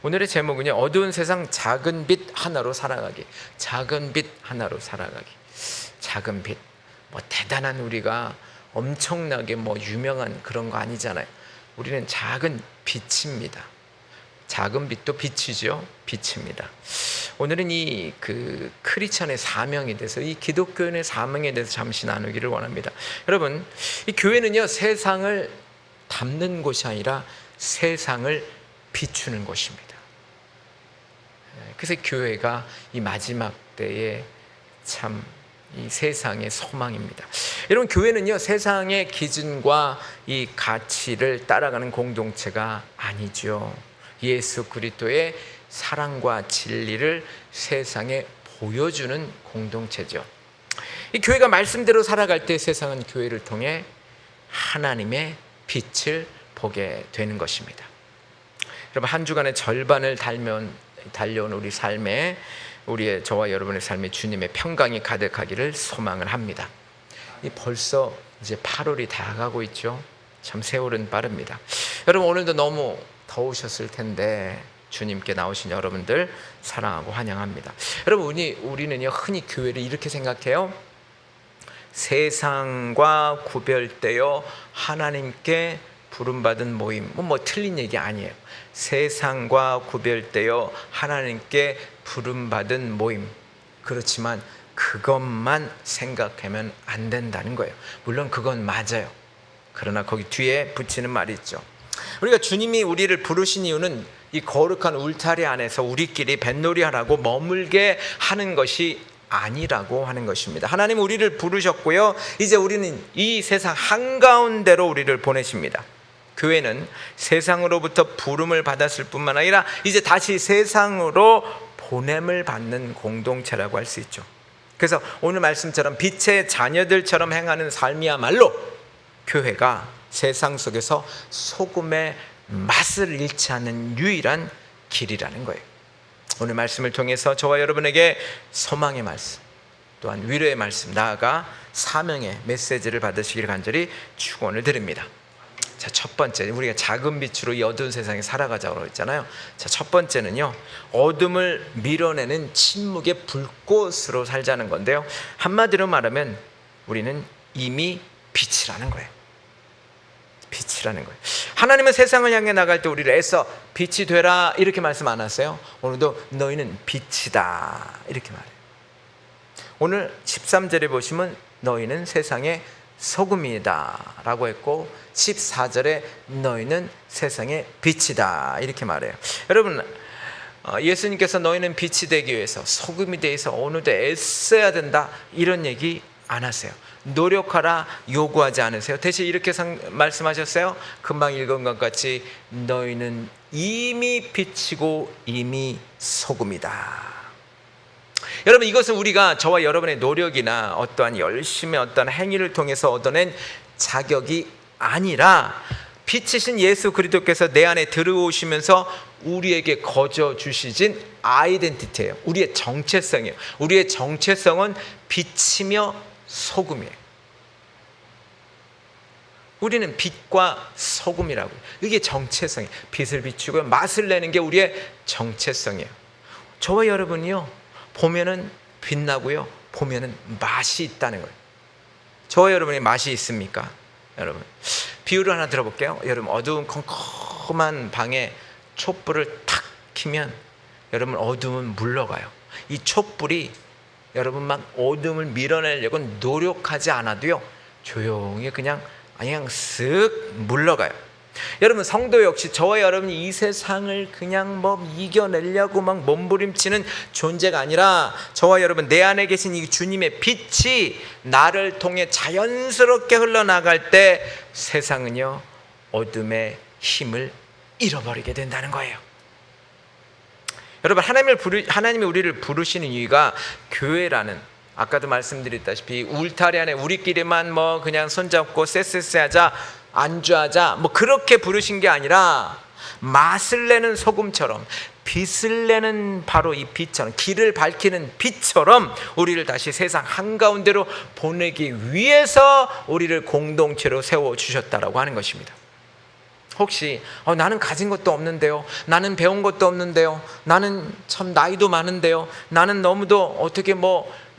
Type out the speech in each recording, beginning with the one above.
오늘의 제목은요, 어두운 세상 작은 빛 하나로 살아가기. 작은 빛 하나로 살아가기. 작은 빛. 뭐 대단한, 우리가 엄청나게 뭐 유명한 그런 거 아니잖아요. 우리는 작은 빛입니다. 작은 빛도 빛이죠. 빛입니다. 오늘은 이 크리스천의 사명에 대해서, 이 기독교인의 사명에 대해서 잠시 나누기를 원합니다. 여러분, 이 교회는요, 세상을 담는 곳이 아니라 세상을 비추는 곳입니다. 그래서 교회가 이 마지막 때에 참 이 세상의 소망입니다. 여러분, 교회는요, 세상의 기준과 이 가치를 따라가는 공동체가 아니죠. 예수 그리스도의 사랑과 진리를 세상에 보여주는 공동체죠. 이 교회가 말씀대로 살아갈 때 세상은 교회를 통해 하나님의 빛을 보게 되는 것입니다. 여러분, 한 주간의 절반을 달려온 우리 삶에, 우리의, 저와 여러분의 삶에 주님의 평강이 가득하기를 소망을 합니다. 벌써 이제 8월이 다가가고 있죠. 참 세월은 빠릅니다. 여러분, 오늘도 너무 더우셨을 텐데 주님께 나오신 여러분들 사랑하고 환영합니다. 여러분, 우리는요, 흔히 교회를 이렇게 생각해요. 세상과 구별되어 하나님께 부름받은 모임. 뭐 틀린 얘기 아니에요. 세상과 구별되어 하나님께 부름받은 모임. 그렇지만 그것만 생각하면 안 된다는 거예요. 물론 그건 맞아요. 그러나 거기 뒤에 붙이는 말이 있죠. 우리가 주님이 우리를 부르신 이유는 이 거룩한 울타리 안에서 우리끼리 뱃놀이하라고 머물게 하는 것이 아니라고 하는 것입니다. 하나님 우리를 부르셨고요, 이제 우리는 이 세상 한가운데로 우리를 보내십니다. 교회는 세상으로부터 부름을 받았을 뿐만 아니라 이제 다시 세상으로 보냄을 받는 공동체라고 할 수 있죠. 그래서 오늘 말씀처럼 빛의 자녀들처럼 행하는 삶이야말로 교회가 세상 속에서 소금의 맛을 잃지 않는 유일한 길이라는 거예요. 오늘 말씀을 통해서 저와 여러분에게 소망의 말씀, 또한 위로의 말씀, 나아가 사명의 메시지를 받으시길 간절히 축원을 드립니다. 자, 첫 번째, 우리가 작은 빛으로 이 어두운 세상에 살아가자고 했잖아요. 자, 첫 번째는요, 어둠을 밀어내는 침묵의 불꽃으로 살자는 건데요, 한마디로 말하면 우리는 이미 빛이라는 거예요. 빛이라는 거예요. 하나님은 세상을 향해 나갈 때 우리를 애써 빛이 되라 이렇게 말씀 안 하세요? 오늘도 너희는 빛이다 이렇게 말해요. 오늘 13절에 보시면 너희는 세상의 소금이다 라고 했고, 14절에 너희는 세상의 빛이다 이렇게 말해요. 여러분, 예수님께서 너희는 빛이 되기 위해서, 소금이 되기 위해서 오늘도 애써야 된다 이런 얘기 안 하세요. 노력하라 요구하지 않으세요. 대신 이렇게 말씀하셨어요. 금방 읽은 것 같이 너희는 이미 빛이고 이미 소금이다. 여러분, 이것은 우리가 저와 여러분의 노력이나 어떠한 열심의 어떠한 행위를 통해서 얻어낸 자격이 아니라 빛이신 예수 그리스도께서 내 안에 들어오시면서 우리에게 거저 주시진 아이덴티티예요. 우리의 정체성이에요. 우리의 정체성은 빛이며 소금이에요. 우리는 빛과 소금이라고요. 이게 정체성이에요. 빛을 비추고 맛을 내는 게 우리의 정체성이에요. 저와 여러분이요, 보면은 빛나고요, 보면은 맛이 있다는 거예요. 저와 여러분이 맛이 있습니까? 여러분, 비유를 하나 들어볼게요. 여러분, 어두운 컴컴한 방에 촛불을 탁 켜면 여러분, 어둠은 물러가요. 이 촛불이 여러분 막 어둠을 밀어내려고 노력하지 않아도요, 조용히 그냥 쓱 물러가요. 여러분, 성도 역시 저와 여러분이 이 세상을 그냥 이겨내려고 막 몸부림치는 존재가 아니라, 저와 여러분 내 안에 계신 이 주님의 빛이 나를 통해 자연스럽게 흘러나갈 때 세상은요, 어둠의 힘을 잃어버리게 된다는 거예요. 여러분, 하나님이 우리를 부르시는 이유가 교회라는, 아까도 말씀드렸다시피 울타리 안에 우리끼리만 그냥 손잡고 쎄쎄쎄하자, 안주하자, 그렇게 부르신 게 아니라 맛을 내는 소금처럼, 빛을 내는 바로 이 빛처럼, 길을 밝히는 빛처럼 우리를 다시 세상 한가운데로 보내기 위해서 우리를 공동체로 세워주셨다라고 하는 것입니다. 혹시 나는 가진 것도 없는데요, 나는 배운 것도 없는데요, 나는 참 나이도 많은데요, 나는 너무도 어떻게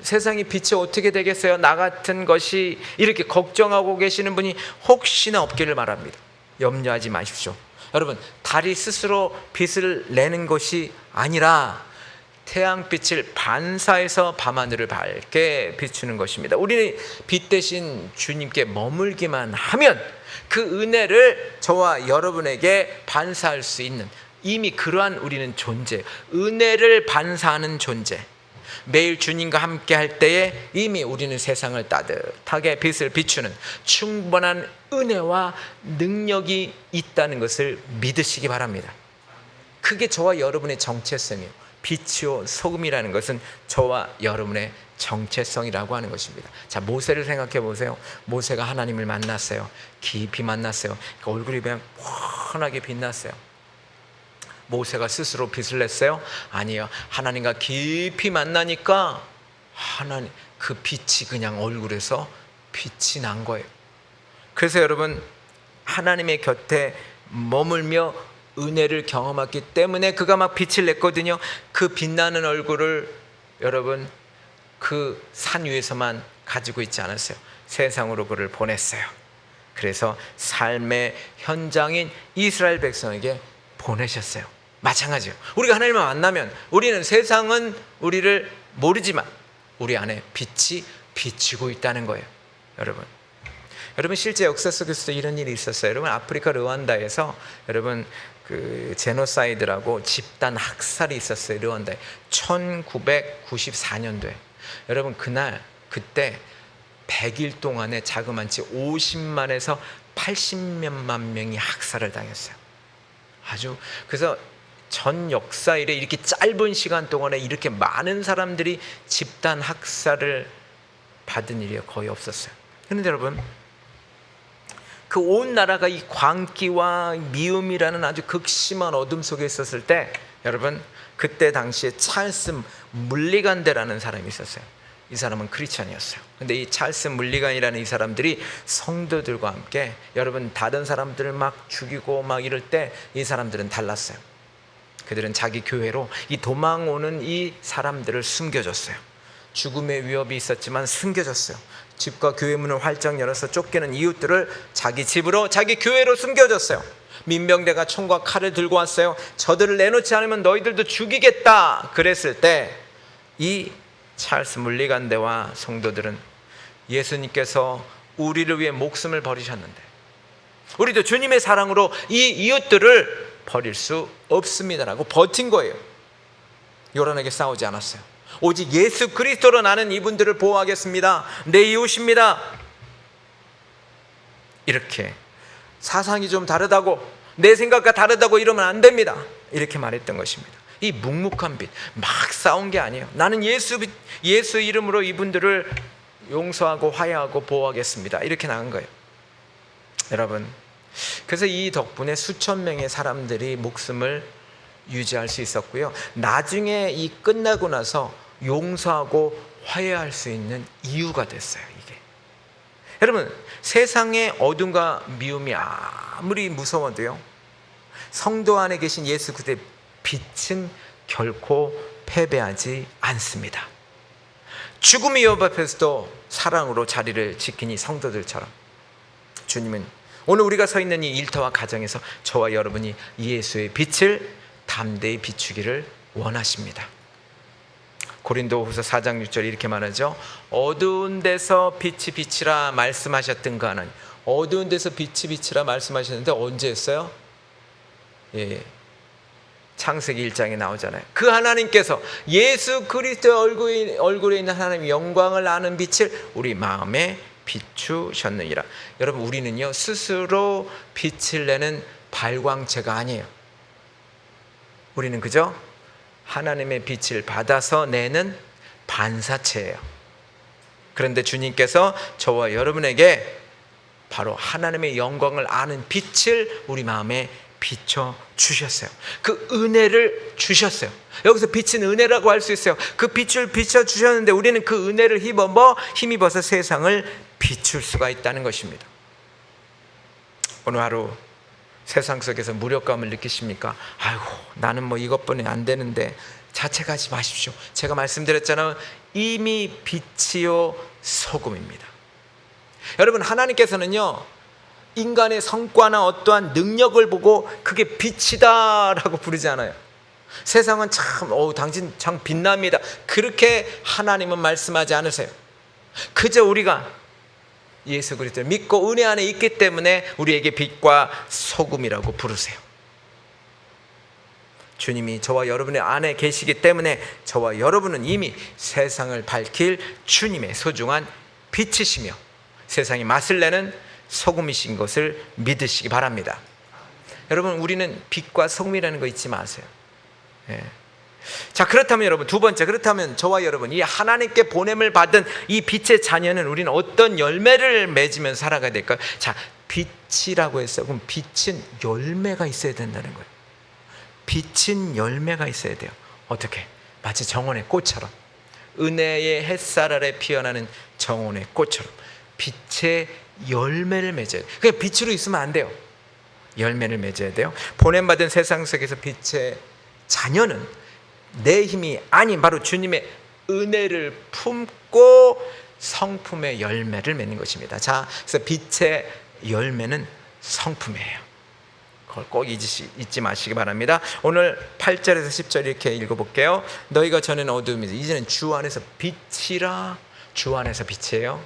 세상의 빛이 어떻게 되겠어요, 나 같은 것이, 이렇게 걱정하고 계시는 분이 혹시나 없기를 바랍니다. 염려하지 마십시오. 여러분, 달이 스스로 빛을 내는 것이 아니라 태양빛을 반사해서 밤하늘을 밝게 비추는 것입니다. 우리는 빛 대신 주님께 머물기만 하면 그 은혜를 저와 여러분에게 반사할 수 있는, 이미 그러한 우리는 존재, 은혜를 반사하는 존재, 매일 주님과 함께 할 때에 이미 우리는 세상을 따뜻하게 빛을 비추는 충분한 은혜와 능력이 있다는 것을 믿으시기 바랍니다. 그게 저와 여러분의 정체성이에요. 빛이요 소금이라는 것은 저와 여러분의 정체성이라고 하는 것입니다. 자, 모세를 생각해 보세요. 모세가 하나님을 만났어요. 깊이 만났어요. 그 얼굴이 그냥 환하게 빛났어요. 모세가 스스로 빛을 냈어요? 아니요. 하나님과 깊이 만나니까 하나님 그 빛이 그냥 얼굴에서 빛이 난 거예요. 그래서 여러분, 하나님의 곁에 머물며 은혜를 경험했기 때문에 그가 막 빛을 냈거든요. 그 빛나는 얼굴을 여러분 그 산 위에서만 가지고 있지 않았어요. 세상으로 그를 보냈어요. 그래서 삶의 현장인 이스라엘 백성에게 보내셨어요. 마찬가지예요. 우리가 하나님을 만나면 우리는, 세상은 우리를 모르지만 우리 안에 빛이 비치고 있다는 거예요. 여러분 실제 역사 속에서도 이런 일이 있었어요. 여러분, 아프리카 르완다에서 여러분 그 제노사이드라고 집단 학살이 있었어요. 르완다에 1994년도에. 여러분, 그때 100일 동안에 자그만치 50만에서 80몇만 명이 학살을 당했어요. 그래서 전 역사 이래 이렇게 짧은 시간 동안에 이렇게 많은 사람들이 집단 학살을 받은 일이 거의 없었어요. 그런데 여러분, 그 온 나라가 이 광기와 미움이라는 아주 극심한 어둠 속에 있었을 때, 여러분, 그때 당시에 찰스 물리간데라는 사람이 있었어요. 이 사람은 크리스천이었어요. 근데 이 찰스 물리간이라는 이 사람들이 성도들과 함께, 여러분, 다른 사람들을 막 죽이고 막 이럴 때 이 사람들은 달랐어요. 그들은 자기 교회로 이 도망 오는 이 사람들을 숨겨줬어요. 죽음의 위협이 있었지만 숨겨줬어요. 집과 교회 문을 활짝 열어서 쫓기는 이웃들을 자기 집으로, 자기 교회로 숨겨줬어요. 민병대가 총과 칼을 들고 왔어요. 저들을 내놓지 않으면 너희들도 죽이겠다 그랬을 때, 이 찰스 물리간대와 성도들은 예수님께서 우리를 위해 목숨을 버리셨는데 우리도 주님의 사랑으로 이 이웃들을 버릴 수 없습니다라고 버틴 거예요. 요란하게 싸우지 않았어요. 오직 예수 그리스도로 나는 이분들을 보호하겠습니다. 내 이웃입니다. 이렇게 사상이 좀 다르다고, 내 생각과 다르다고 이러면 안 됩니다. 이렇게 말했던 것입니다. 이 묵묵한 빛, 막 싸운 게 아니에요. 나는 예수 이름으로 이분들을 용서하고 화해하고 보호하겠습니다. 이렇게 나간 거예요. 여러분, 그래서 이 덕분에 수천 명의 사람들이 목숨을 유지할 수 있었고요. 나중에 이 끝나고 나서 용서하고 화해할 수 있는 이유가 됐어요. 이게, 여러분, 세상의 어둠과 미움이 아무리 무서워도요, 성도 안에 계신 예수 그리스도의 빛은 결코 패배하지 않습니다. 죽음의 위협 앞에서도 사랑으로 자리를 지키니 성도들처럼 주님은 오늘 우리가 서 있는 이 일터와 가정에서 저와 여러분이 예수의 빛을 담대히 비추기를 원하십니다. 고린도후서 4장 6절 이렇게 말하죠. 어두운 데서 빛이 비치라 말씀하셨던 그 하나님. 어두운 데서 빛이 비치라 말씀하셨는데 언제 했어요? 창세기 1장에 나오잖아요. 그 하나님께서 예수 그리스도의 얼굴에 있는 하나님의 영광을 아는 빛을 우리 마음에 비추셨느니라. 여러분, 우리는요 스스로 빛을 내는 발광체가 아니에요. 우리는 그저 하나님의 빛을 받아서 내는 반사체예요. 그런데 주님께서 저와 여러분에게 바로 하나님의 영광을 아는 빛을 우리 마음에 비춰 주셨어요. 그 은혜를 주셨어요. 여기서 빛은 은혜라고 할 수 있어요. 그 빛을 비춰 주셨는데 우리는 그 은혜를 힘입어서 세상을 비출 수가 있다는 것입니다. 오늘 하루 세상 속에서 무력감을 느끼십니까? 아이고, 나는 뭐 이것뿐이 안 되는데. 자책하지 마십시오. 제가 말씀드렸잖아요. 이미 빛이요 소금입니다. 여러분, 하나님께서는요, 인간의 성과나 어떠한 능력을 보고 그게 빛이다 라고 부르지 않아요. 세상은 참 당신 참 빛납니다, 그렇게 하나님은 말씀하지 않으세요. 그저 우리가 예수 그리스도를 믿고 은혜 안에 있기 때문에 우리에게 빛과 소금이라고 부르세요. 주님이 저와 여러분의 안에 계시기 때문에 저와 여러분은 이미 세상을 밝힐 주님의 소중한 빛이시며 세상이 맛을 내는 소금이신 것을 믿으시기 바랍니다. 여러분, 우리는 빛과 소금이라는 거 잊지 마세요. 예. 자, 그렇다면 여러분, 두 번째, 그렇다면 저와 여러분, 이 하나님께 보냄을 받은 이 빛의 자녀는 우리는 어떤 열매를 맺으면서 살아가야 될까요? 자, 빛이라고 했어요. 그럼 빛은 열매가 있어야 된다는 거예요. 빛은 열매가 있어야 돼요. 어떻게? 마치 정원의 꽃처럼, 은혜의 햇살 아래 피어나는 정원의 꽃처럼 빛의 열매를 맺어야 돼요. 그냥 빛으로 있으면 안 돼요. 열매를 맺어야 돼요. 보냄받은 세상 속에서 빛의 자녀는 내 힘이 아닌 바로 주님의 은혜를 품고 성품의 열매를 맺는 것입니다. 자, 그래서 빛의 열매는 성품이에요. 그걸 꼭 잊지 마시기 바랍니다. 오늘 8절에서 10절 이렇게 읽어볼게요. 너희가 전에는 어둠이지 이제는 주 안에서 빛이라. 주 안에서 빛이에요.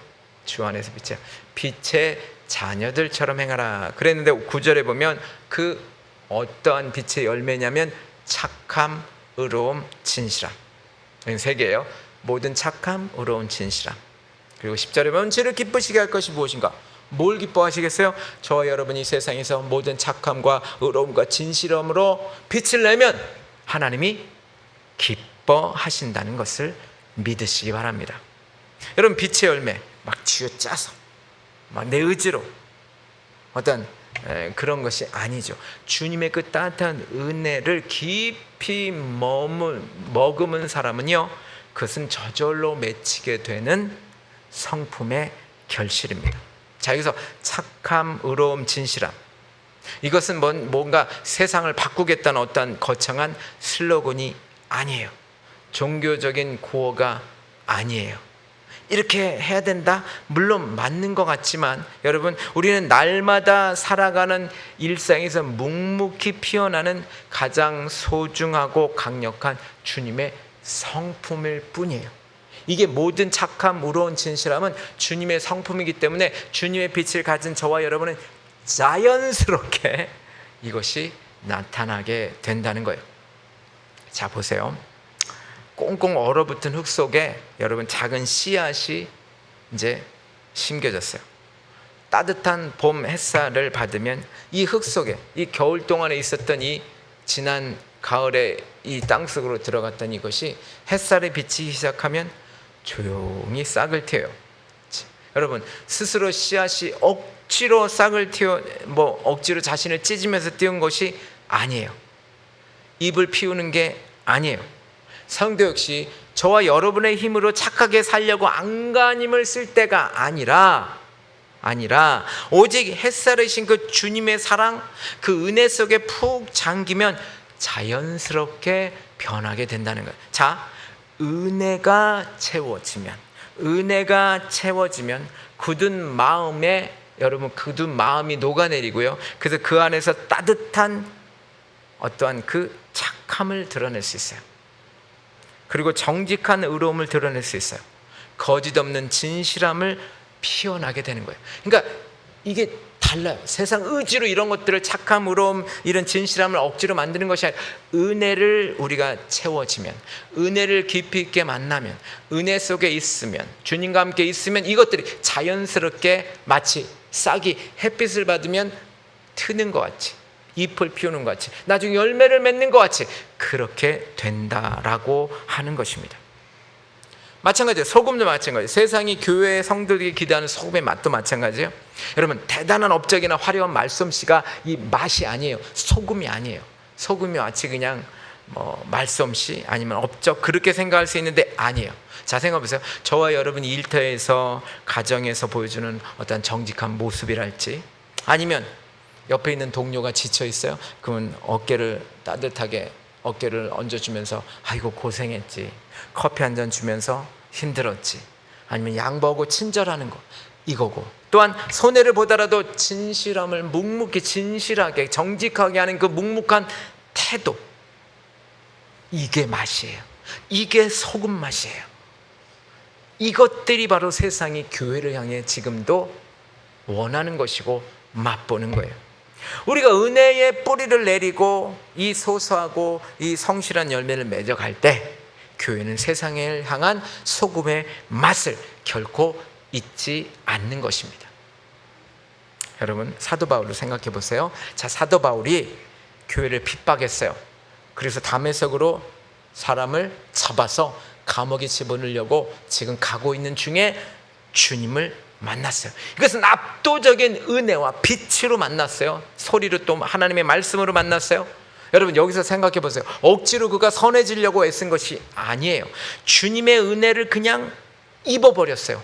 주 안에서 빛이에요. 빛의 자녀들처럼 행하라 그랬는데 9절에 보면 그 어떠한 빛의 열매냐면 착함, 의로움, 진실함. 여기 세 개예요. 모든 착함, 의로움, 진실함. 그리고 10절에 보면 주를 기쁘시게 할 것이 무엇인가? 뭘 기뻐하시겠어요? 저와 여러분이 세상에서 모든 착함과 의로움과 진실함으로 빛을 내면 하나님이 기뻐하신다는 것을 믿으시기 바랍니다. 여러분, 빛의 열매 막 쥐어짜서 막 내 의지로 어떤 그런 것이 아니죠. 주님의 그 따뜻한 은혜를 깊이 머금은 사람은요, 그것은 저절로 맺히게 되는 성품의 결실입니다. 자, 여기서 착함, 의로움, 진실함, 이것은 뭔가 세상을 바꾸겠다는 어떤 거창한 슬로건이 아니에요. 종교적인 구호가 아니에요. 이렇게 해야 된다? 물론 맞는 것 같지만 여러분, 우리는 날마다 살아가는 일상에서 묵묵히 피어나는 가장 소중하고 강력한 주님의 성품일 뿐이에요. 이게 모든 착함, 의로운 진실함은 주님의 성품이기 때문에 주님의 빛을 가진 저와 여러분은 자연스럽게 이것이 나타나게 된다는 거예요. 자, 보세요. 꽁꽁 얼어붙은 흙 속에 여러분 작은 씨앗이 이제 심겨졌어요. 따뜻한 봄 햇살을 받으면 이 흙 속에, 이 겨울 동안에 있었던 이 지난 가을에 이 땅속으로 들어갔던 이것이 햇살에 비치기 시작하면 조용히 싹을 틔워요. 여러분, 스스로 씨앗이 억지로 싹을 억지로 자신을 찢으면서 띄운 것이 아니에요. 잎을 피우는 게 아니에요. 성도 역시 저와 여러분의 힘으로 착하게 살려고 안간힘을 쓸 때가 아니라 오직 햇살이신 그 주님의 사랑, 그 은혜 속에 푹 잠기면 자연스럽게 변하게 된다는 거예요. 자, 은혜가 채워지면 굳은 마음에 여러분, 굳은 마음이 녹아내리고요, 그래서 그 안에서 따뜻한 어떠한 그 착함을 드러낼 수 있어요. 그리고 정직한 의로움을 드러낼 수 있어요. 거짓 없는 진실함을 피어나게 되는 거예요. 그러니까 이게 달라요. 세상 의지로 이런 것들을, 착함, 의로움, 이런 진실함을 억지로 만드는 것이 아니라 은혜를 우리가 채워지면, 은혜를 깊이 있게 만나면, 은혜 속에 있으면, 주님과 함께 있으면 이것들이 자연스럽게 마치 싹이 햇빛을 받으면 트는 것 같이, 잎을 피우는 것 같이, 나중에 열매를 맺는 것 같이 그렇게 된다라고 하는 것입니다. 마찬가지예요. 소금도 마찬가지예요. 세상이 교회 성도들이 기대하는 소금의 맛도 마찬가지예요. 여러분, 대단한 업적이나 화려한 말솜씨가 이 맛이 아니에요. 소금이 아니에요. 소금이 마치 그냥 말솜씨 아니면 업적, 그렇게 생각할 수 있는데 아니에요. 자, 생각해보세요. 저와 여러분이 일터에서, 가정에서 보여주는 어떤 정직한 모습이랄지, 아니면 옆에 있는 동료가 지쳐 있어요? 그러면 어깨를 따뜻하게 어깨를 얹어주면서 아이고 고생했지, 커피 한 잔 주면서 힘들었지, 아니면 양보하고 친절하는 거, 이거고, 또한 손해를 보더라도 진실함을 묵묵히 진실하게 정직하게 하는 그 묵묵한 태도, 이게 맛이에요. 이게 소금 맛이에요. 이것들이 바로 세상이 교회를 향해 지금도 원하는 것이고 맛보는 거예요. 우리가 은혜의 뿌리를 내리고 이 소소하고 이 성실한 열매를 맺어갈 때 교회는 세상을 향한 소금의 맛을 결코 잊지 않는 것입니다. 여러분, 사도 바울을 생각해 보세요. 자, 사도 바울이 교회를 핍박했어요. 그래서 다메섹으로 사람을 잡아서 감옥에 집어넣으려고 지금 가고 있는 중에 주님을 만났어요. 이것은 압도적인 은혜와 빛으로 만났어요. 소리로 또 하나님의 말씀으로 만났어요. 여러분, 여기서 생각해 보세요. 억지로 그가 선해지려고 애쓴 것이 아니에요. 주님의 은혜를 그냥 입어버렸어요.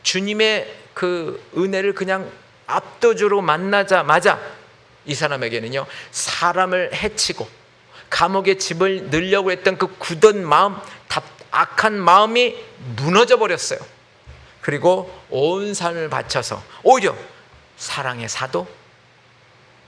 주님의 그 은혜를 그냥 압도적으로 만나자마자 이 사람에게는요, 사람을 해치고 감옥에 집을 넣으려고 했던 그 굳은 마음, 악한 마음이 무너져 버렸어요. 그리고 온 삶을 바쳐서 오히려 사랑의 사도,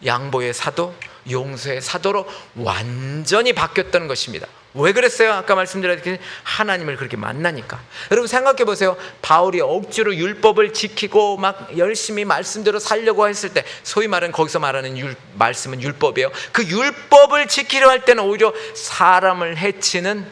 양보의 사도, 용서의 사도로 완전히 바뀌었다는 것입니다. 왜 그랬어요? 아까 말씀드렸듯이 하나님을 그렇게 만나니까. 여러분 생각해 보세요. 바울이 억지로 율법을 지키고 막 열심히 말씀대로 살려고 했을 때, 소위 말하는 거기서 말하는 말씀은 율법이에요. 그 율법을 지키려 할 때는 오히려 사람을 해치는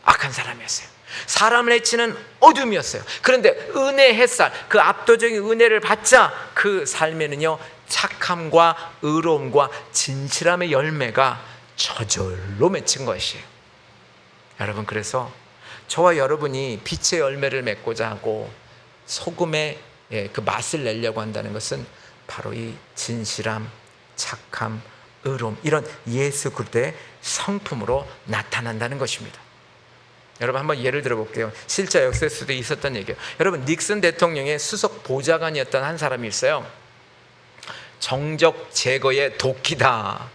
악한 사람이었어요. 사람을 해치는 어둠이었어요. 그런데 은혜 햇살, 그 압도적인 은혜를 받자 그 삶에는요, 착함과 의로움과 진실함의 열매가 저절로 맺힌 것이에요. 여러분, 그래서 저와 여러분이 빛의 열매를 맺고자 하고 소금의 그 맛을 내려고 한다는 것은 바로 이 진실함, 착함, 의로움, 이런 예수 그리스도의 성품으로 나타난다는 것입니다. 여러분, 한번 예를 들어볼게요. 실제 역사에서도 있었던 얘기예요. 여러분, 닉슨 대통령의 수석 보좌관이었던 한 사람이 있어요. 정적 제거의 도끼다.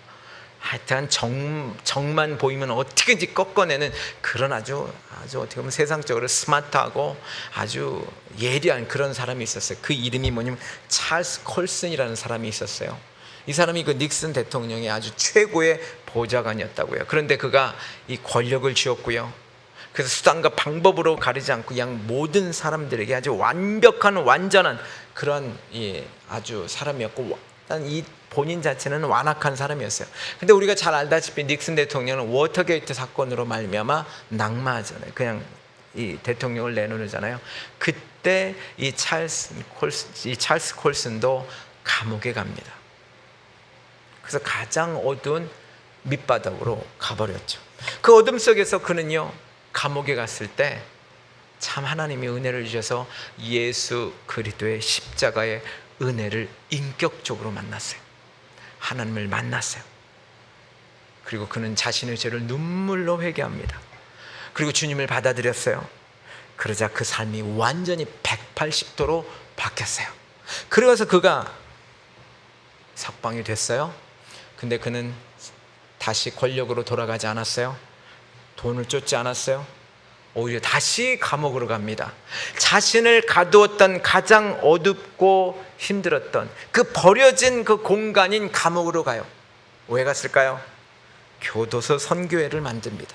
하여튼 정만 보이면 어떻게든지 꺾어내는 그런 아주 어떻게 보면 세상적으로 스마트하고 아주 예리한 그런 사람이 있었어요. 그 이름이 뭐냐면 찰스 콜슨이라는 사람이 있었어요. 이 사람이 그 닉슨 대통령의 아주 최고의 보좌관이었다고요. 그런데 그가 이 권력을 쥐었고요. 그래서 수단과 방법으로 가리지 않고 그냥 모든 사람들에게 아주 완벽한 완전한 그런 아주 사람이었고, 이 본인 자체는 완악한 사람이었어요. 근데 우리가 잘 알다시피 닉슨 대통령은 워터게이트 사건으로 말미암아 낙마하잖아요. 그냥 이 대통령을 내놓으잖아요. 그때 이 찰스 콜슨도 감옥에 갑니다. 그래서 가장 어두운 밑바닥으로 가버렸죠. 그 어둠 속에서 그는요, 감옥에 갔을 때 참 하나님이 은혜를 주셔서 예수 그리스도의 십자가의 은혜를 인격적으로 만났어요. 하나님을 만났어요. 그리고 그는 자신의 죄를 눈물로 회개합니다. 그리고 주님을 받아들였어요. 그러자 그 삶이 완전히 180도로 바뀌었어요. 그래서 그가 석방이 됐어요. 근데 그는 다시 권력으로 돌아가지 않았어요. 돈을 쫓지 않았어요. 오히려 다시 감옥으로 갑니다. 자신을 가두었던 가장 어둡고 힘들었던 그 버려진 그 공간인 감옥으로 가요. 왜 갔을까요? 교도소 선교회를 만듭니다.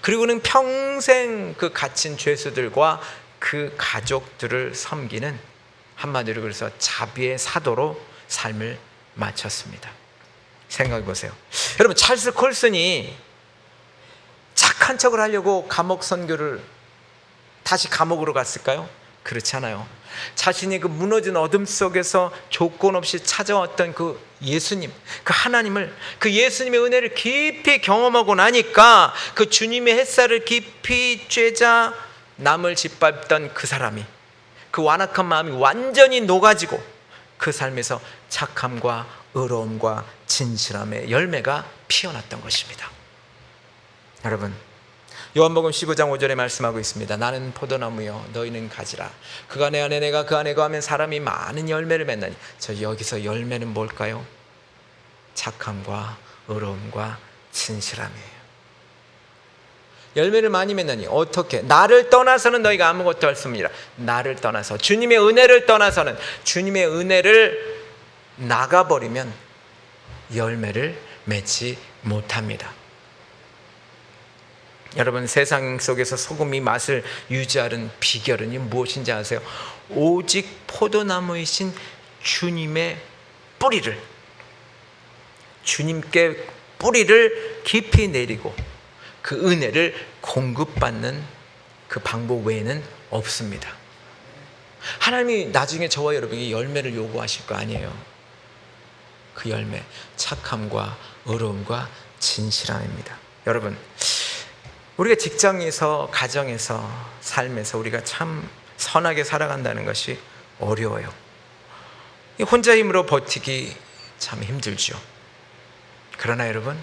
그리고는 평생 그 갇힌 죄수들과 그 가족들을 섬기는, 한마디로 그래서 자비의 사도로 삶을 마쳤습니다. 생각해 보세요. 여러분, 찰스 콜슨이 착한 척을 하려고 감옥 선교를 다시 감옥으로 갔을까요? 그렇지 않아요. 자신이 그 무너진 어둠 속에서 조건 없이 찾아왔던 그 예수님, 그 하나님을, 그 예수님의 은혜를 깊이 경험하고 나니까 그 주님의 햇살을 깊이 쬐자 남을 짓밟던 그 사람이, 그 완악한 마음이 완전히 녹아지고 그 삶에서 착함과 의로움과 진실함의 열매가 피어났던 것입니다. 여러분, 요한복음 15장 5절에 말씀하고 있습니다. 나는 포도나무요 너희는 가지라. 그가 내 안에 내가 그 안에 거하면 사람이 많은 열매를 맺나니. 저 여기서 열매는 뭘까요? 착함과 의로움과 진실함이에요. 열매를 많이 맺느니 어떻게? 나를 떠나서는 너희가 아무것도 할 수 없느니라. 나를 떠나서, 주님의 은혜를 떠나서는, 주님의 은혜를 나가버리면 열매를 맺지 못합니다. 여러분, 세상 속에서 소금이 맛을 유지하는 비결은 무엇인지 아세요? 오직 포도나무이신 주님의 뿌리를, 주님께 뿌리를 깊이 내리고 그 은혜를 공급받는 그 방법 외에는 없습니다. 하나님이 나중에 저와 여러분에게 열매를 요구하실 거 아니에요. 그 열매, 착함과 의로움과 진실함입니다. 여러분, 우리가 직장에서, 가정에서, 삶에서 우리가 참 선하게 살아간다는 것이 어려워요. 혼자 힘으로 버티기 참 힘들죠. 그러나 여러분,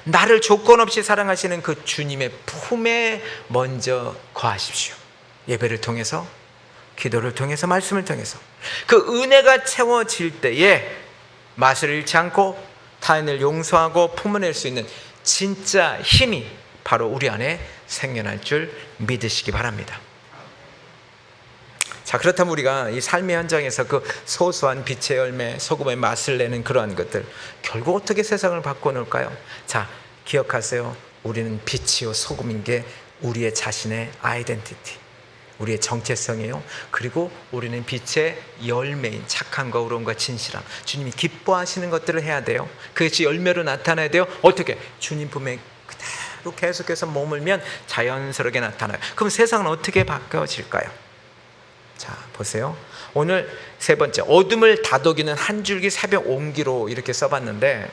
나를 조건 없이 사랑하시는 그 주님의 품에 먼저 거하십시오. 예배를 통해서, 기도를 통해서, 말씀을 통해서 그 은혜가 채워질 때에 맛을 잃지 않고 타인을 용서하고 품어낼 수 있는 진짜 힘이 바로 우리 안에 생겨날 줄 믿으시기 바랍니다. 자, 그렇다면 우리가 이 삶의 현장에서 그 소소한 빛의 열매, 소금의 맛을 내는 그러한 것들, 결국 어떻게 세상을 바꿔놓을까요? 자, 기억하세요. 우리는 빛이요 소금인 게 우리의 자신의 아이덴티티, 우리의 정체성이에요. 그리고 우리는 빛의 열매인 착함과 의로움과 진실함, 주님이 기뻐하시는 것들을 해야 돼요. 그것이 열매로 나타나야 돼요. 어떻게? 주님 품에 그대로 계속해서 머물면 자연스럽게 나타나요. 그럼 세상은 어떻게 바뀌어질까요? 자, 보세요. 오늘 세 번째, 어둠을 다독이는 한 줄기 새벽 온기로 이렇게 써봤는데,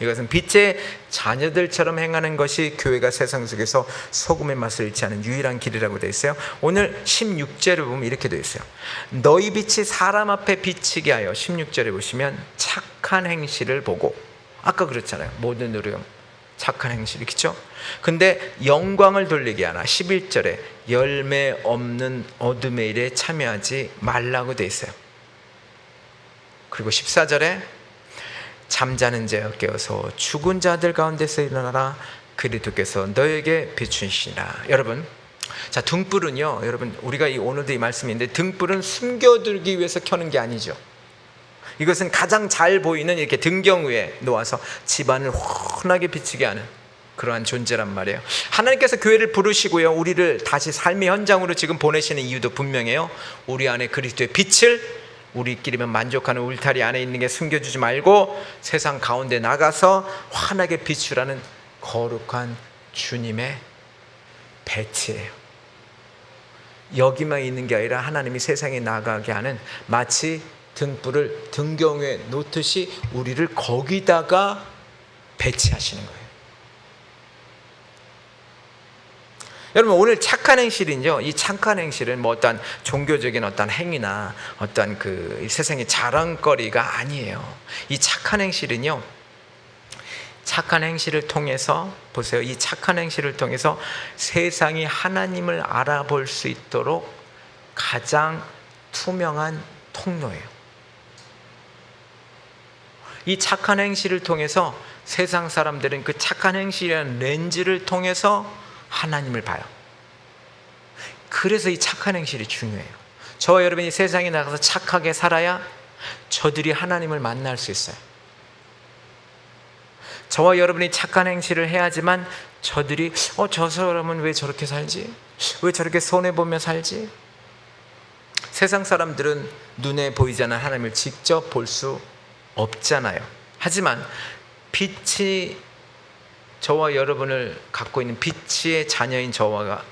이것은 빛의 자녀들처럼 행하는 것이 교회가 세상 속에서 소금의 맛을 잃지 않은 유일한 길이라고 되어 있어요. 오늘 16절을 보면 이렇게 되어 있어요. 너희 빛이 사람 앞에 비치게 하여, 16절에 보시면 착한 행실을 보고, 아까 그랬잖아요. 모든 의로움, 착한 행실, 그렇죠? 근데 영광을 돌리게 하나, 11절에 열매 없는 어둠의 일에 참여하지 말라고 되어 있어요. 그리고 14절에 잠자는 자여 깨어서 죽은 자들 가운데서 일어나라, 그리스도께서 너에게 비추시니라. 여러분, 자, 등불은요, 여러분, 우리가 오늘도 이 말씀인데, 등불은 숨겨두기 위해서 켜는 게 아니죠. 이것은 가장 잘 보이는 이렇게 등경 위에 놓아서 집안을 환하게 비치게 하는 그러한 존재란 말이에요. 하나님께서 교회를 부르시고요, 우리를 다시 삶의 현장으로 지금 보내시는 이유도 분명해요. 우리 안에 그리스도의 빛을, 우리끼리만 만족하는 울타리 안에 있는 게 숨겨주지 말고 세상 가운데 나가서 환하게 비추라는 거룩한 주님의 배치예요. 여기만 있는 게 아니라 하나님이 세상에 나가게 하는, 마치 등불을 등경에 놓듯이 우리를 거기다가 배치하시는 거예요. 여러분, 오늘 착한 행실은요, 이 착한 행실은 뭐 어떤 종교적인 어떤 행위나 어떤 그 세상의 자랑거리가 아니에요. 이 착한 행실은요, 착한 행실을 통해서, 보세요, 이 착한 행실을 통해서 세상이 하나님을 알아볼 수 있도록 가장 투명한 통로예요. 이 착한 행실을 통해서 세상 사람들은 그 착한 행실이라는 렌즈를 통해서 하나님을 봐요. 그래서 이 착한 행실이 중요해요. 저와 여러분이 세상에 나가서 착하게 살아야 저들이 하나님을 만날 수 있어요. 저와 여러분이 착한 행실을 해야지만 저들이 저 사람은 왜 저렇게 살지? 왜 저렇게 손해보며 살지? 세상 사람들은 눈에 보이지 않는 하나님을 직접 볼 수 없잖아요. 하지만 빛이, 저와 여러분을 갖고 있는 빛의 자녀인 저와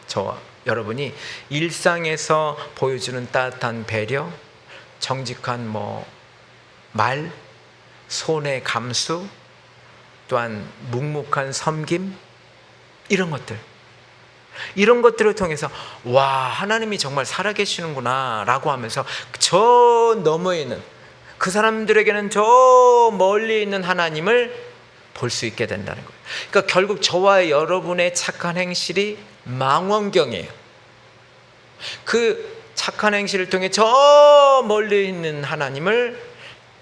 여러분이 일상에서 보여주는 따뜻한 배려, 정직한 말, 손의 감수, 또한 묵묵한 섬김, 이런 것들을 통해서 와, 하나님이 정말 살아계시는구나 라고 하면서 저 너머에 있는, 그 사람들에게는 저 멀리 있는 하나님을 볼 수 있게 된다는 거예요. 그러니까 결국 저와 여러분의 착한 행실이 망원경이에요. 그 착한 행실을 통해 저 멀리 있는 하나님을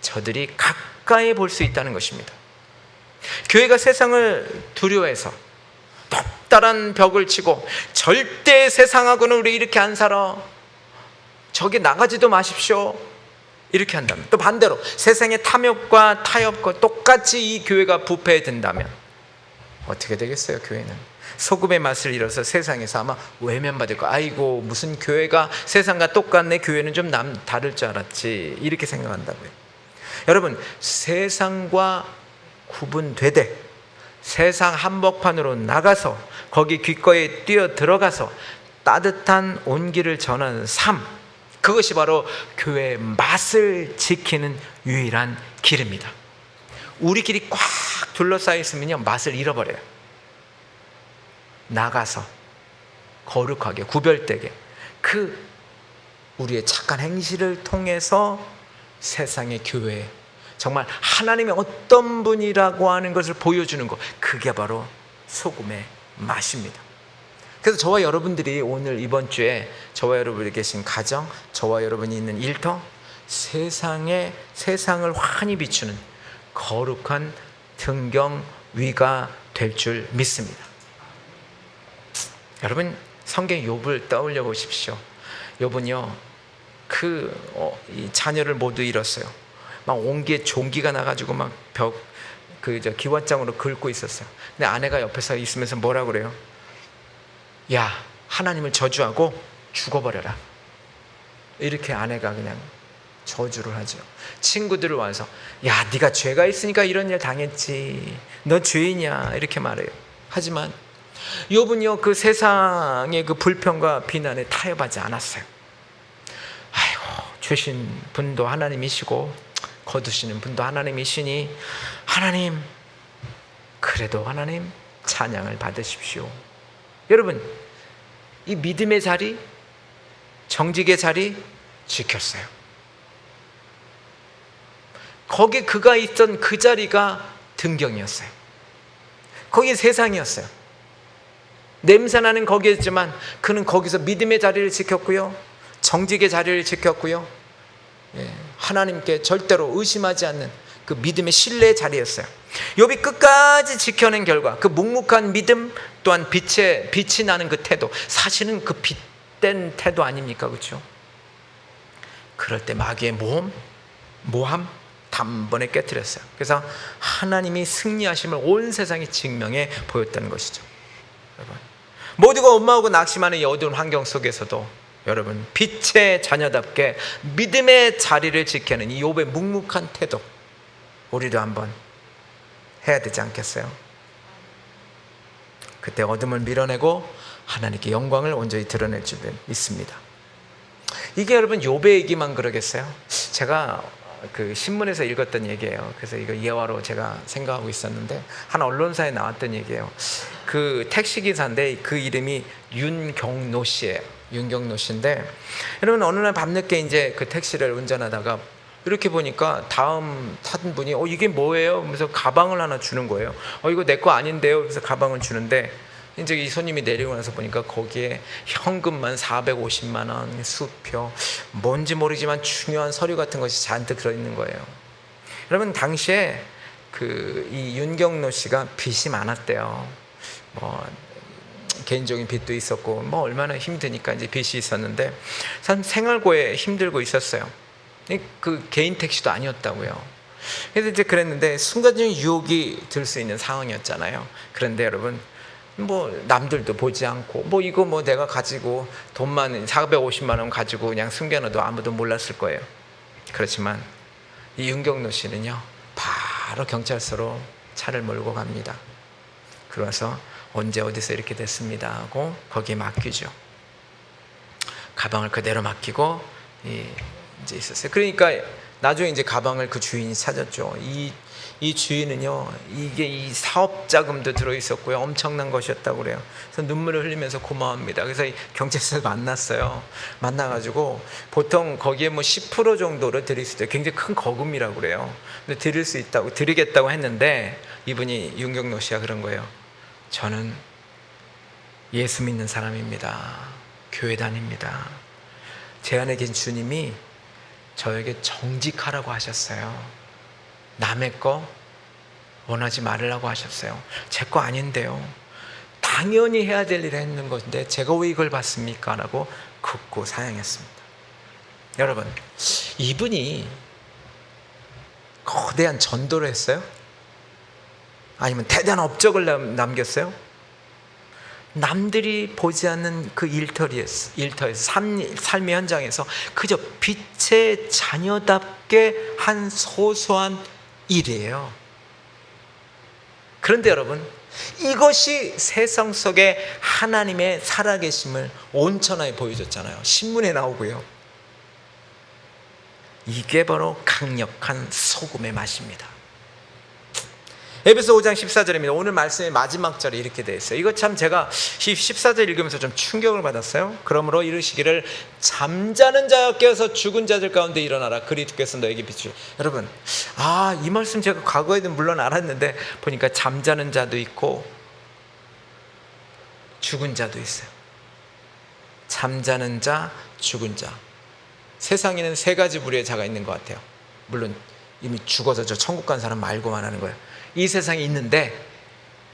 저들이 가까이 볼 수 있다는 것입니다. 교회가 세상을 두려워해서 높다란 벽을 치고 절대 세상하고는 우리 이렇게 안 살아, 저기 나가지도 마십시오, 이렇게 한다면, 또 반대로 세상의 탐욕과 타협과 똑같이 이 교회가 부패된다면 어떻게 되겠어요? 교회는 소금의 맛을 잃어서 세상에서 아마 외면받을 거야. 아이고, 무슨 교회가 세상과 똑같네, 교회는 좀 다를 줄 알았지, 이렇게 생각한다고요. 여러분, 세상과 구분되되 세상 한복판으로 나가서 거기 귓거에 뛰어 들어가서 따뜻한 온기를 전하는 삶, 그것이 바로 교회의 맛을 지키는 유일한 길입니다. 우리끼리 꽉 둘러싸여 있으면요, 맛을 잃어버려요. 나가서 거룩하게 구별되게 그 우리의 착한 행실을 통해서 세상의 교회에 정말 하나님이 어떤 분이라고 하는 것을 보여주는 것, 그게 바로 소금의 맛입니다. 그래서 저와 여러분들이 오늘 이번 주에 저와 여러분이 계신 가정, 저와 여러분이 있는 일터, 세상을 환히 비추는 거룩한 등경위가 될 줄 믿습니다. 여러분, 성경 욥을 떠올려 보십시오. 욥은요, 이 자녀를 모두 잃었어요. 막 온기에 종기가 나가지고 막 기왓장으로 긁고 있었어요. 근데 아내가 옆에서 있으면서 뭐라 그래요? 야, 하나님을 저주하고 죽어버려라, 이렇게 아내가 그냥 저주를 하죠. 친구들을 와서, 야, 네가 죄가 있으니까 이런 일 당했지, 너 죄인이야, 이렇게 말해요. 하지만 욥은요, 그 세상의 그 불평과 비난에 타협하지 않았어요. 아이고, 주신 분도 하나님이시고 거두시는 분도 하나님이시니 하나님, 그래도 하나님 찬양을 받으십시오. 여러분, 이 믿음의 자리, 정직의 자리 지켰어요. 거기 그가 있던 그 자리가 등경이었어요. 거기 세상이었어요. 냄새나는 거기였지만 그는 거기서 믿음의 자리를 지켰고요, 정직의 자리를 지켰고요, 하나님께 절대로 의심하지 않는 그 믿음의 신뢰의 자리였어요. 욥이 끝까지 지켜낸 결과 그 묵묵한 믿음, 또한 빛이 나는 그 태도, 사실은 그 빛된 태도 아닙니까? 그렇죠? 그럴 때 마귀의 모함 단번에 깨뜨렸어요. 그래서 하나님이 승리하심을 온 세상이 증명해 보였다는 것이죠. 여러분, 모두가 원망하고 낙심하는 이 어두운 환경 속에서도 여러분, 빛의 자녀답게 믿음의 자리를 지키는 이 욥의 묵묵한 태도, 우리도 한번 해야 되지 않겠어요? 그때 어둠을 밀어내고 하나님께 영광을 온전히 드러낼 줄 믿습니다. 이게 여러분 욥의 얘기만 그러겠어요? 제가 그 신문에서 읽었던 얘기예요. 그래서 이거 예화로 제가 생각하고 있었는데 한 언론사에 나왔던 얘기예요. 그 택시기사인데 그 이름이 윤경노 씨예요. 윤경노 씨인데, 여러분, 어느 날 밤늦게 이제 그 택시를 운전하다가 이렇게 보니까 다음 탄 분이 이게 뭐예요? 그래서 가방을 하나 주는 거예요. 이거 내 거 아닌데요? 그래서 가방을 주는데 이제 이 손님이 내리고 나서 보니까 거기에 현금만 450만 원, 수표, 뭔지 모르지만 중요한 서류 같은 것이 잔뜩 들어있는 거예요. 여러분, 당시에 이 윤경노 씨가 빚이 많았대요. 개인적인 빚도 있었고 얼마나 힘드니까 이제 빚이 있었는데 참 생활고에 힘들고 있었어요. 그 개인 택시도 아니었다고요. 그래서 이제 그랬는데 순간적인 유혹이 들 수 있는 상황이었잖아요. 그런데 여러분, 남들도 보지 않고 이거 내가 가지고 돈만 450만 원 가지고 그냥 숨겨놔도 아무도 몰랐을 거예요. 그렇지만 이 윤경노 씨는요, 바로 경찰서로 차를 몰고 갑니다. 그래서 언제 어디서 이렇게 됐습니다 하고 거기에 맡기죠. 가방을 그대로 맡기고 이제 있었어요. 그러니까 나중에 이제 가방을 그 주인이 찾았죠. 이 주인은요, 이게 이 사업 자금도 들어 있었고요, 엄청난 것이었다고 그래요. 그래서 눈물을 흘리면서 고마워합니다. 그래서 경찰서에 만났어요. 만나가지고 보통 거기에 10% 정도를 드릴 수 있어요. 굉장히 큰 거금이라고 그래요. 근데 드리겠다고 했는데 이분이 윤경노 씨가 그런 거예요. 저는 예수 믿는 사람입니다. 교회 다닙니다. 제 안에 계신 주님이 저에게 정직하라고 하셨어요. 남의 거 원하지 말으라고 하셨어요. 제 거 아닌데요. 당연히 해야 될 일을 했는 건데 제가 왜 이걸 받습니까? 라고 극구 사양했습니다. 여러분, 이분이 거대한 전도를 했어요? 아니면 대단한 업적을 남겼어요? 남들이 보지 않는 그 일터에서 삶의 현장에서 그저 빛의 자녀답게 한 소소한 일이에요. 그런데 여러분, 이것이 세상 속에 하나님의 살아계심을 온천하게 보여줬잖아요. 신문에 나오고요. 이게 바로 강력한 소금의 맛입니다. 에베소 5장 14절입니다. 오늘 말씀의 마지막 절에 이렇게 되어 있어요. 이거 참 제가 14절 읽으면서 좀 충격을 받았어요. 그러므로 이르시기를 잠자는 자여 깨어서 죽은 자들 가운데 일어나라. 그리스도께서 너에게 비추. 여러분, 이 말씀 제가 과거에도 물론 알았는데 보니까 잠자는 자도 있고 죽은 자도 있어요. 잠자는 자, 죽은 자. 세상에는 세 가지 부류의 자가 있는 것 같아요. 물론 이미 죽어서 저 천국 간 사람 말고만 하는 거예요. 이 세상에 있는데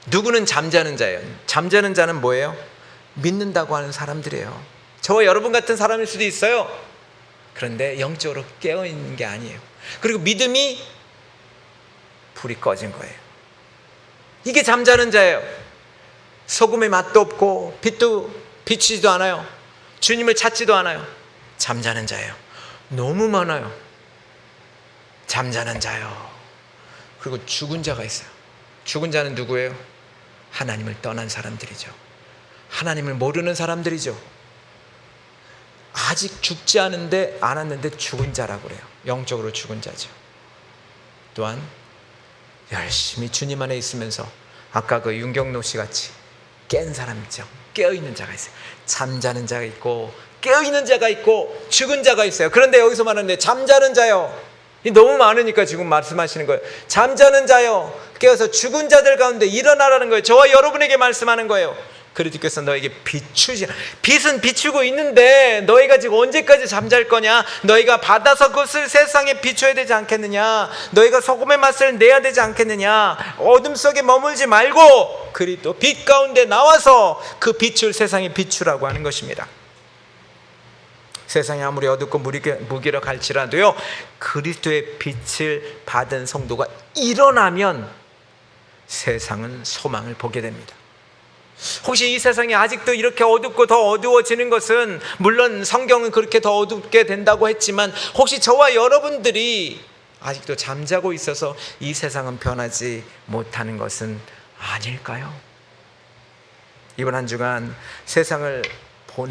누구는 잠자는 자예요. 잠자는 자는 뭐예요? 믿는다고 하는 사람들이에요. 저와 여러분 같은 사람일 수도 있어요. 그런데 영적으로 깨어있는 게 아니에요. 그리고 믿음이 불이 꺼진 거예요. 이게 잠자는 자예요. 소금의 맛도 없고 빛도 비치지도 않아요. 주님을 찾지도 않아요. 잠자는 자예요. 너무 많아요. 잠자는 자요. 그리고 죽은 자가 있어요. 죽은 자는 누구예요? 하나님을 떠난 사람들이죠. 하나님을 모르는 사람들이죠. 아직 죽지 않았는데 죽은 자라고 그래요. 영적으로 죽은 자죠. 또한 열심히 주님 안에 있으면서 아까 그 윤경로 씨 같이 깬 사람 있죠. 깨어있는 자가 있어요. 잠자는 자가 있고 깨어있는 자가 있고 죽은 자가 있어요. 그런데 여기서 말하는데 잠자는 자요. 너무 많으니까 지금 말씀하시는 거예요. 잠자는 자요 깨어서 죽은 자들 가운데 일어나라는 거예요. 저와 여러분에게 말씀하는 거예요. 그리스도께서 너에게 비추시. 빛은 비추고 있는데 너희가 지금 언제까지 잠잘 거냐? 너희가 받아서 그것을 세상에 비춰야 되지 않겠느냐? 너희가 소금의 맛을 내야 되지 않겠느냐? 어둠 속에 머물지 말고 그리스도 빛 가운데 나와서 그 빛을 세상에 비추라고 하는 것입니다. 세상이 아무리 어둡고 무기력할지라도요, 그리스도의 빛을 받은 성도가 일어나면 세상은 소망을 보게 됩니다. 혹시 이 세상이 아직도 이렇게 어둡고 더 어두워지는 것은, 물론 성경은 그렇게 더 어둡게 된다고 했지만, 혹시 저와 여러분들이 아직도 잠자고 있어서 이 세상은 변하지 못하는 것은 아닐까요? 이번 한 주간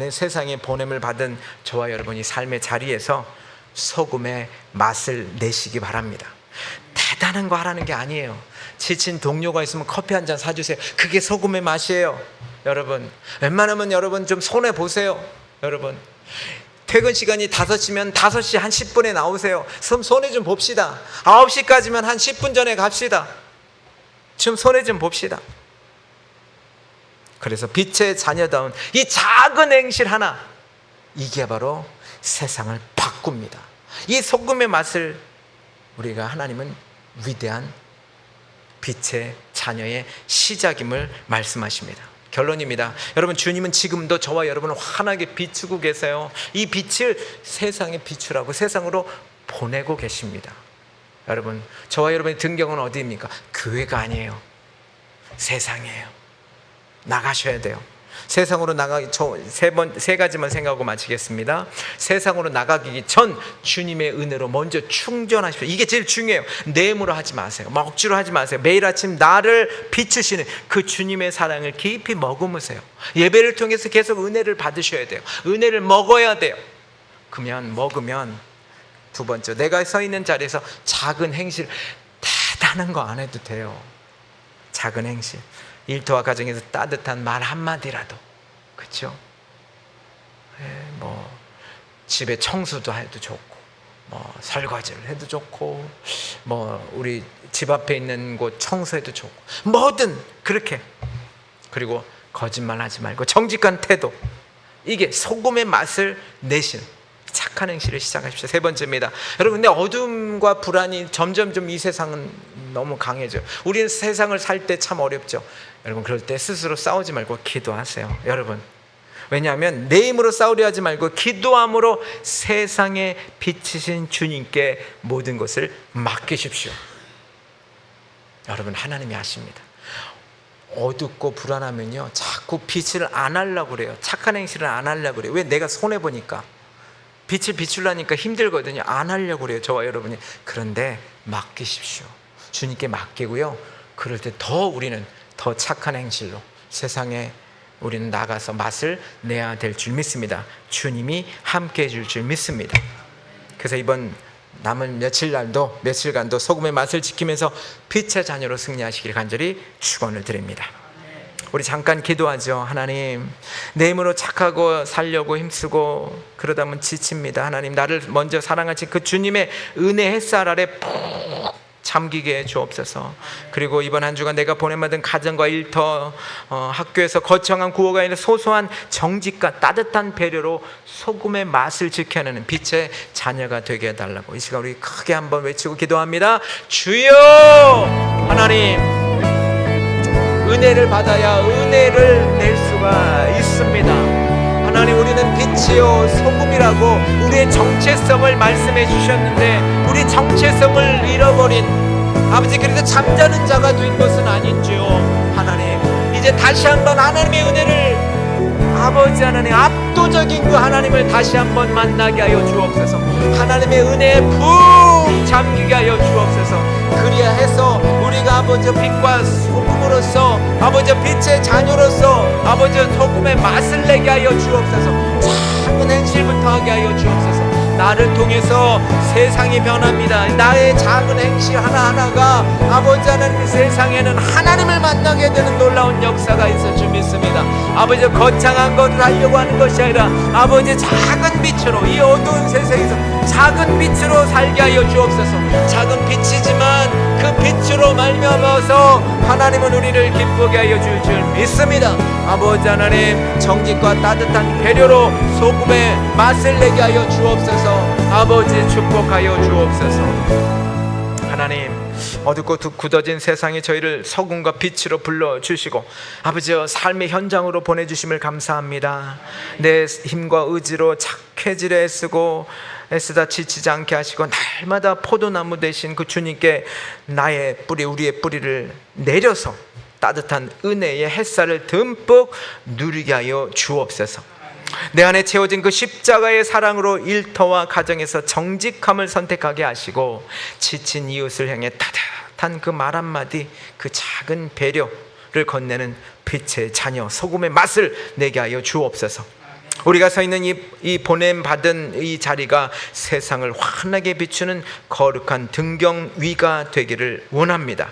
세상에 보냄을 받은 저와 여러분이 삶의 자리에서 소금의 맛을 내시기 바랍니다. 대단한 거 하라는 게 아니에요. 지친 동료가 있으면 커피 한 잔 사주세요. 그게 소금의 맛이에요. 여러분, 웬만하면 여러분 좀 손해보세요. 여러분, 퇴근 시간이 5시면 5시 한 10분에 나오세요. 손해 좀 봅시다. 9시까지면 한 10분 전에 갑시다. 좀 손해 좀 봅시다. 그래서 빛의 자녀다운 이 작은 행실 하나, 이게 바로 세상을 바꿉니다. 이 소금의 맛을 우리가, 하나님은 위대한 빛의 자녀의 시작임을 말씀하십니다. 결론입니다. 여러분, 주님은 지금도 저와 여러분을 환하게 비추고 계세요. 이 빛을 세상에 비추라고 세상으로 보내고 계십니다. 여러분, 저와 여러분의 등경은 어디입니까? 교회가 아니에요. 세상이에요. 나가셔야 돼요. 세상으로 세 가지만 생각하고 마치겠습니다. 세상으로 나가기 전 주님의 은혜로 먼저 충전하십시오. 이게 제일 중요해요. 내 힘으로 하지 마세요. 막 억지로 하지 마세요. 매일 아침 나를 비추시는 그 주님의 사랑을 깊이 머금으세요. 예배를 통해서 계속 은혜를 받으셔야 돼요. 은혜를 먹어야 돼요. 먹으면 두 번째, 내가 서 있는 자리에서 작은 행실, 대단한 거 안 해도 돼요. 작은 행실, 일터와 가정에서 따뜻한 말 한마디라도, 그렇죠? 집에 청소도 해도 좋고, 설거지를 해도 좋고, 우리 집 앞에 있는 곳 청소해도 좋고, 뭐든 그렇게. 그리고 거짓말하지 말고 정직한 태도, 이게 소금의 맛을 내신 작은 착한 행실을 시작하십시오. 세 번째입니다. 여러분, 근데 어둠과 불안이 점점 이 세상은 너무 강해져요. 우리는 세상을 살 때 참 어렵죠. 여러분, 그럴 때 스스로 싸우지 말고 기도하세요. 여러분, 왜냐하면 내 힘으로 싸우려 하지 말고 기도함으로 세상에 비치신 주님께 모든 것을 맡기십시오. 여러분, 하나님이 아십니다. 어둡고 불안하면요, 자꾸 빛을 안 하려고 그래요. 착한 행실을 안 하려고 그래요. 왜? 내가 손해보니까. 빛을 비추려니까 힘들거든요. 안 하려고 그래요, 저와 여러분이. 그런데 맡기십시오. 주님께 맡기고요, 그럴 때 더 우리는 더 착한 행실로 세상에 우리는 나가서 맛을 내야 될 줄 믿습니다. 주님이 함께 해줄 줄 믿습니다. 그래서 이번 남은 며칠간도 소금의 맛을 지키면서 빛의 자녀로 승리하시길 간절히 축원을 드립니다. 우리 잠깐 기도하죠. 하나님, 내 힘으로 착하고 살려고 힘쓰고 그러다 보면 지칩니다. 하나님, 나를 먼저 사랑하신 그 주님의 은혜 햇살 아래 푹 잠기게 해 주옵소서. 그리고 이번 한 주간 내가 보냄받은 가정과 일터, 학교에서 거창한 구호가 아니라 소소한 정직과 따뜻한 배려로 소금의 맛을 지켜내는 빛의 자녀가 되게 해달라고 이 시간 우리 크게 한번 외치고 기도합니다. 주여! 하나님, 은혜를 받아야 은혜를 낼 수가 있습니다. 하나님, 우리는 빛이요 소금이라고 우리의 정체성을 말씀해 주셨는데 우리 정체성을 잃어버린 아버지, 그래서 잠자는 자가 된 것은 아닌지요. 하나님, 이제 다시 한번 하나님의 은혜를, 아버지 하나님, 압도적인 그 하나님을 다시 한번 만나게 하여 주옵소서. 하나님의 은혜에 푹 잠기게 하여 주옵소서. 그리야 해서 우리가 아버지 빛과 소금으로서, 아버지 빛의 자녀로서, 아버지 소금의 맛을 내게 하여 주옵소서. 작은 행실부터 하게 하여 주옵소서. 나를 통해서 세상이 변합니다. 나의 작은 행실 하나하나가 아버지 하나님 세상에는 하나님을 만나게 되는 놀라운 역사가 있을 줄 믿습니다. 아버지, 거창한 것을 하려고 하는 것이 아니라 아버지 작은 빛으로, 이 어두운 세상에서 작은 빛으로 살게 하여 주옵소서. 작은 빛이지만 그 빛으로 말미암아서 하나님은 우리를 기쁘게 하여 줄 줄 믿습니다. 아버지 하나님, 정직과 따뜻한 배려로 소금의 맛을 내게 하여 주옵소서. 아버지, 축복하여 주옵소서. 하나님, 어둡고 굳어진 세상에 저희를 소금과 빛으로 불러주시고 아버지, 삶의 현장으로 보내주심을 감사합니다. 내 힘과 의지로 착해지려 애쓰다 지치지 않게 하시고 날마다 포도나무 되신 그 주님께 나의 뿌리, 우리의 뿌리를 내려서 따뜻한 은혜의 햇살을 듬뿍 누리게 하여 주옵소서. 내 안에 채워진 그 십자가의 사랑으로 일터와 가정에서 정직함을 선택하게 하시고 지친 이웃을 향해 따뜻한 그 말 한마디, 그 작은 배려를 건네는 빛의 자녀 소금의 맛을 내게 하여 주옵소서. 우리가 서 있는 이 보냄받은 이 자리가 세상을 환하게 비추는 거룩한 등경위가 되기를 원합니다.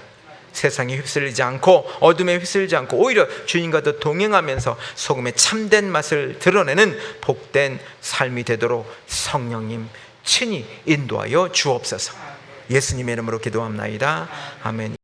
세상에 휩쓸리지 않고 어둠에 휩쓸리지 않고 오히려 주님과도 동행하면서 소금의 참된 맛을 드러내는 복된 삶이 되도록 성령님 친히 인도하여 주옵소서. 예수님의 이름으로 기도합나이다. 아멘.